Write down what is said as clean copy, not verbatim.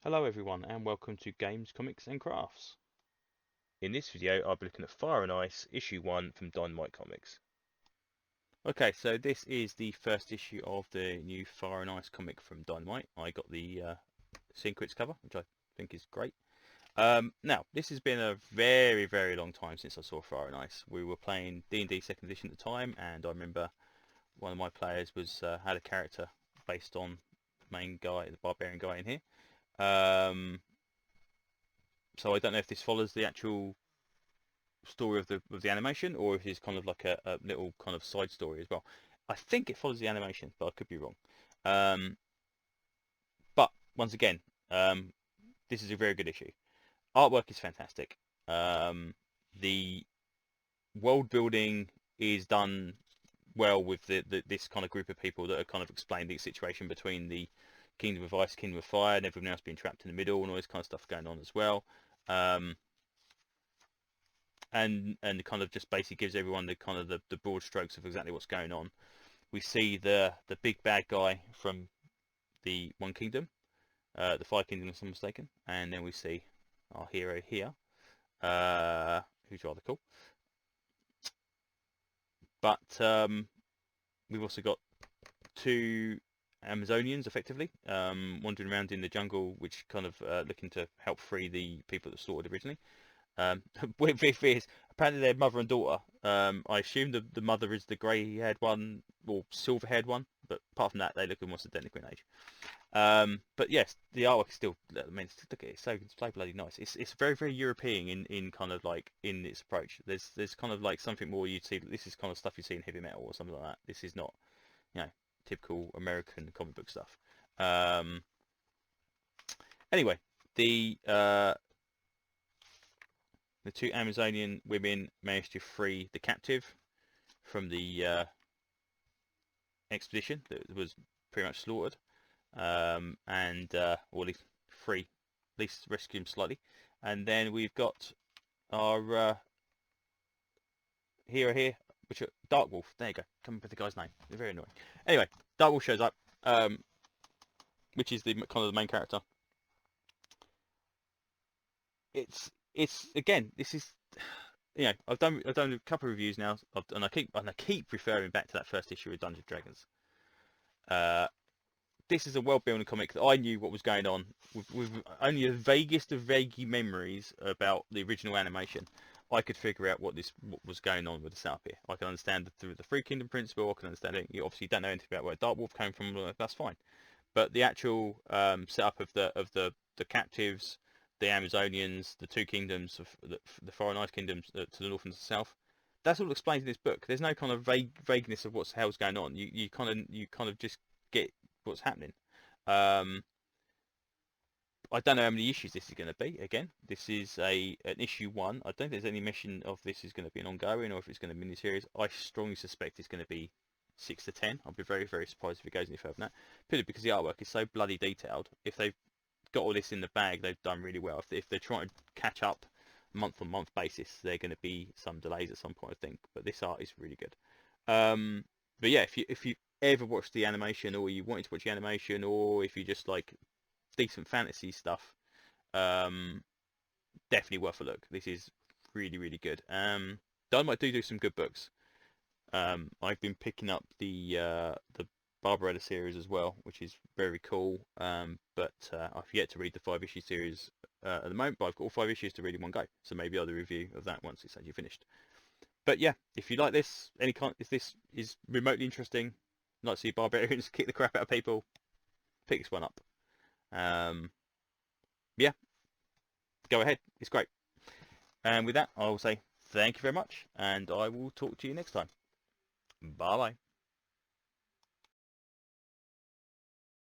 Hello everyone and welcome to Games, Comics and Crafts. In this video I'll be looking at Fire and Ice issue 1 from Dynamite Comics. Okay, so this is the first issue of the new Fire and Ice comic from Dynamite. I got the Secrets cover, which I think is great. Now, this has been a very long time since I saw Fire and Ice. We were playing D&D 2nd edition at the time, and I remember one of my players had a character based on the main guy, the barbarian guy in here. So I don't know if this follows the actual story of the animation, or if it's kind of like a little kind of side story as well. I think it follows the animation, but I could be wrong. Um, but once again, um, this is a very good issue. Artwork is fantastic. The world building is done well with this kind of group of people that are kind of explaining the situation between the Kingdom of Ice, Kingdom of Fire, and everyone else being trapped in the middle, and all this kind of stuff going on as well. And kind of just basically gives everyone the kind of the broad strokes of exactly what's going on. We see the big bad guy from the One Kingdom, the Five Kingdoms, if I'm mistaken, and then we see our hero here, who's rather cool. But we've also got two Amazonians, effectively, wandering around in the jungle, which kind of looking to help free the people that slaughtered originally. Weird thing is, apparently they're mother and daughter. I assume the mother is the grey-haired one or silver-haired one, but apart from that, they look almost identical in age. But yes, the artwork is still. I mean, look at it, it's so bloody nice. It's very European in kind of like in its approach. There's kind of like something more you'd see. This is kind of stuff you see in heavy metal or something like that. This is not, you know, typical American comic book stuff. Um, anyway, the two Amazonian women managed to free the captive from the expedition that was pretty much slaughtered, or at least free, at least rescue him slightly. And then we've got our hero here, which are Dark Wolf. There you go. Come up with the guy's name. They're very annoying. Anyway, Dark Wolf shows up, which is the kind of the main character. It's again, this is, you know, I've done a couple of reviews now, and I keep referring back to that first issue of Dungeons and Dragons. This is a world building comic that I knew what was going on with only the vaguest of vague memories about the original animation. I could figure out what was going on with the setup here. I can understand through the Free Kingdom principle. I can understand it. You obviously don't know anything about where Dark Wolf came from. That's fine. But the actual setup of the captives, the Amazonians, the two kingdoms of the Far and Ice kingdoms to the north and the south, that's all explained in this book. There's no kind of vagueness of what's hell's going on. You kind of just get what's happening. Um, I don't know how many issues this is going to be. Again, this is an issue 1. I don't think there's any mention of this is going to be an ongoing or if it's going to be a miniseries. I strongly suspect it's going to be 6 to 10. I'll be very surprised if it goes any further than that. Purely because the artwork is so bloody detailed. If they've got all this in the bag, they've done really well. If they're trying to catch up month-on-month basis, there are going to be some delays at some point, I think. But this art is really good. But yeah, if you ever watched the animation, or you wanted to watch the animation, or if you just like decent fantasy stuff, definitely worth a look. This is really good. Dynamite do some good books. I've been picking up the Barbarella series as well, which is very cool. But I've yet to read the 5 issue series at the moment, but I've got all 5 issues to read in one go. So maybe I'll do a review of that once it's actually finished. But yeah, if you like this, if this is remotely interesting, like to see barbarians kick the crap out of people, pick this one up. Yeah, go ahead. It's great. And with that, I will say thank you very much, and I will talk to you next time. Bye bye.